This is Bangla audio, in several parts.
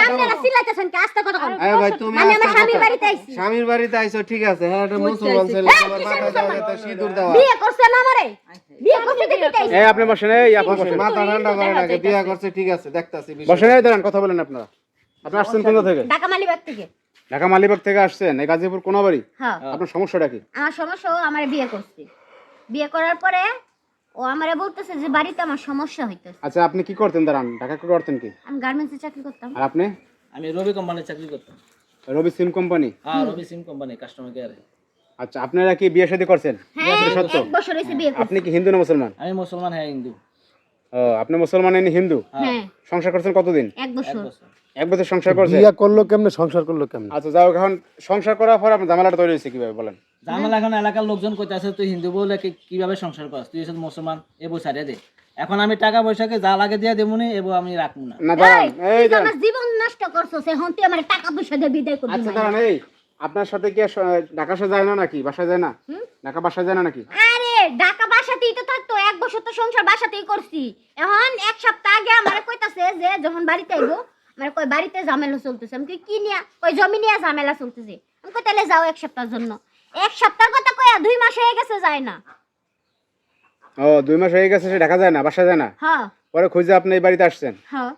আপনারা চিল্লাইতেছেন কি আস্তে কথা বলেন ভাই তুমি আমি আমার স্বামীর বাড়িতে আইছি স্বামীর বাড়িতে আইছো ঠিক আছে হ্যাঁ এটা মুসলমান ছেলে তোমার মাথা দাও তো সিঁদুর দাও বিয়ে করছে না আমারে বিয়ে করছে দেখি তাই এই আপনি বসেন, এই আপনি বসেন, মাথা ঠান্ডা করে রাখে বিয়ে করছে ঠিক আছে দেখতাছি বসেন, এই দাঁড়ান, কথা বলেন আপনারা। আপনি আসছেন কোথা থেকে? ঢাকা মালিবাগ থেকে। ঢাকা মালিবাগ থেকে আসছেন, এই গাজীপুর কোনাবাড়ি। হ্যাঁ আপনার সমস্যাটা কি? আমার সমস্যা ও আমারে বিয়ে করছে, বিয়ে করার পরে ও আমারে বলতেছে যে বাড়িতে আমার সমস্যা হইতেছে। আচ্ছা আপনি কি করতেন দাঁড়ান, ঢাকা কি করতেন কি? আমি গার্মেন্টসে চাকরি করতাম। আর আপনি? আমি রবি কোম্পানিতে চাকরি করতাম। রবি সিম কোম্পানি? হ্যাঁ, রবি সিম কোম্পানি কাস্টমার কেয়ারে। আচ্ছা আপনারা কি বিয়ে শাদী করছেন? হ্যাঁ 1 বছর হইছে বিয়ে করছি। আপনি কি হিন্দু না মুসলমান? আমি মুসলমান, হ্যাঁ হিন্দু। ও আপনি মুসলমান এনে হিন্দু? হ্যাঁ সংসার করছেন কতদিন? 1 বছর। 1 বছর সংসার করছেন? বিয়ে করলো কেমনে, সংসার করলো কেমনে? আচ্ছা যাও, এখন সংসার করার পর আপনার ঝামেলাটা তৈরি হয়েছে কিভাবে বলেন? ঝামেলা এখন এলাকার লোকজন কইতাছে তুই হিন্দু বলে কিভাবে সংসার করছ, তুই হচ্ছে মুসলমান, এ বই ছাড়িয়ে দে। এখন আমি টাকা পয়সাকে যা লাগে দিয়ে দেবনি, এবো আমি রাখবো না। না দাঁড়ান, এই তুই তো দাঁড়ান, আমার জীবন নষ্ট করছস, এখন তুই আমার টাকা পয়সা দিয়ে বিদায় করবি। আচ্ছা দাঁড়ান, এই আপনার সাথে কি ঢাকা সে যায় না নাকি, বাসায় যায় না? ঢাকা বাসায় যায় না নাকি? আরে ঢাকা বাসাতেই তো থাকতো, 1 বছর তো সংসার বাসাতেই করছি। এখন 1 সপ্তাহ আগে আমারে কইতাছে যে যখন বাড়িতে আইবো আমারে কই বাড়িতে ঝামেলা চলতেছে। আমি কই কি নিয়া? কই জমি নিয়া ঝামেলা চলতেছে। আমি কই তাহলে যাও 1 সপ্তাহের জন্য। 1 সপ্তাহের কথা কইয়া 2 মাস হয়ে গেছে যায় না। ও 2 মাস হয়ে গেছে, সে ঢাকা যায় না, বাসায় যায় না। হ্যাঁ পরে খুঁজে আপনি এই বাড়িতে আসছেন। হ্যাঁ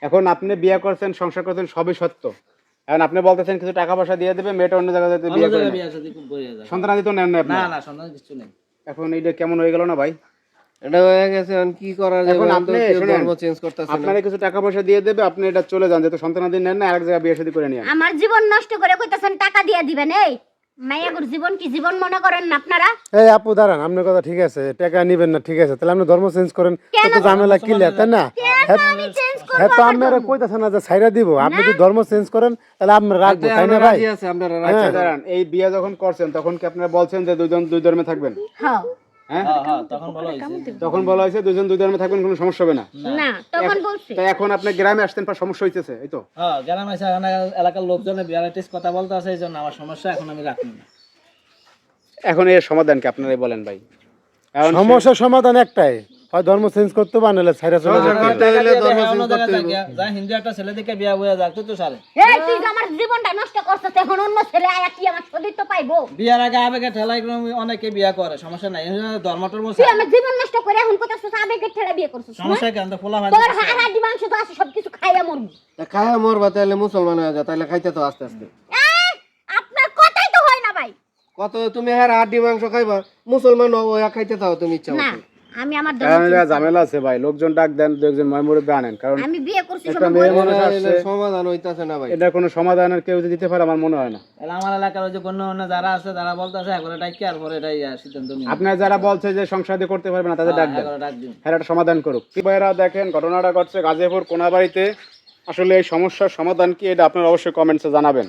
এখন আপনি বিয়ে করছেন, সংসার করছেন, সবই সত্য। এখন আপনি বলতেছেন কিছু টাকা পয়সা দিয়ে দেবে, মেয়েটা অন্য জায়গায় যেতে বিয়ে অন্য করে জায়গায় নেয়। বিয়ে শাদী করে যায়। সন্তানাদি তো নেন না আপনি। না না, সন্তান কিছু নেই। এখন এইটা কেমন হয়ে গেল না ভাই? এটা হয়ে গেছে এখন কি করা যাবে? এখন এখন আপনি আপনি শুনেন, ধর্ম চেঞ্জ করতেছেন না আপনারা কিছু টাকা পয়সা দিয়ে দেবে, আপনি এটা চলে যান, যেহেতু সন্তানাদি নেন না, আরেক জায়গায় বিয়ে শাদী করে নিয়ে। আমার জীবন নষ্ট করে কইতাছেন টাকা দিয়া দিবেন। এই মাইয়াগুর জীবন কি জীবন মনে করেন না আপনারা? এই আপু দাঁড়ান, আপনার কথা ঠিক আছে, টাকা নিবেন না ঠিক আছে, তাহলে আপনি ধর্ম চেঞ্জ করেন, তো ঝামেলা ক্লিয়ার, তাই না? আমি চেঞ্জ করব। হ্যাঁ তো আপনারা কইতাছেন না যে ছাইরা দিব, আপনি যদি ধর্ম চেঞ্জ করেন তাহলে আমরা রাখবো, তাই না ভাই? রাজি আছে আপনারা আচ্ছা দাঁড়ান, এই বিয়ে যখন করছেন তখন কি আপনারা বলছেন যে দুইজন দুই ধর্মে থাকবেন? হ্যাঁ হ্যাঁ, হ্যাঁ হ্যাঁ, তখন বলা হয়েছে। তখন বলা হয়েছে দুইজন দুই ধর্মে থাকবেন, কোনো সমস্যা হবে না। না তখন বলছি। তাই এখন আপনি গ্রামে আসতেন, পর সমস্যা হইতেছে, এই তো? হ্যাঁ, গ্রামে এসে এখন এলাকার লোকজনের ভ্যারাইটিস কথা বলতে আছে, এই জন্য আমার সমস্যা, এখন আমি রাখবো না। এখন এর সমাধান কি আপনারাই বলেন ভাই? এখন সমস্যার সমাধান একটাই, হয় ধর্ম চেঞ্জ করতে হবে, নাহলে ছাইরা চলে যাবে। করতে গেলে ধর্ম অন্য চেঞ্জ জায়গায় করতে যাক গিয়া, যা হিন্দু একটা ছেলে দেখে বিয়া বইয়া যাক, তুই তো সারে এই তুই যে আমার জীবনটা নষ্ট করছস, এখন অন্য ছেলে আয়া কি আমার সদিত পাইবো? বিয়ার আগে আবেগে ঠেলাই অনেকে বিয়া করে, সমস্যা নাই, ধর্মটার তুই আমার জীবন নষ্ট করে এখন কইতাছস আবেগে ঠেলা বিয়ে করছস। সমস্যা কেন? তো ফোলা তোর হাড়ি মাংস তো আছে, সবকিছু খাইয়া মরবি। খায়া মরবা তাহলে মুসলমান হয়ে যা, তাহলে খাইতে তো আস্তে আস্তে। আপনার কথাই তো হয় না ভাই। কত তুমি হ্যাঁ হাড্ডি মাংস খাইবা, মুসলমান হয়ে খাইতে থাও তুমি ইচ্ছা না মতো। আমি আমার কারণ এটা ঝামেলা আছে ভাই, লোকজন ডাক দেন, দু একজন ময়মুরব্বি আনেন, কারণ আমি বিয়ে করছি একটা সবাই মেয়ে বলে। মানুষ আসছে, সমাধান হইতাছে না ভাই। এটা কোনো সমাধানের কেউ যে দিতে পারে আমার মনে হয় না। তাহলে আমার এলাকার ওই যে গণ্য যারা আছে, তারা বলতে আছে একবারে ডাকি, আর পরে এটাই সিদ্ধান্ত নিই। আপনার যারা বলছে যে সংসারে করতে পারবে না, তাদের ডাক দেন, একবারে ডাক দিন। হ্যাঁ একটা সমাধান করুক। কি ভাইরা দেখেন ঘটনাটা ঘটছে গাজীপুর কোনাবাড়িতে। আসলে এই সমস্যার সমাধান কি, এটা আপনারা অবশ্যই কমেন্টসে জানাবেন।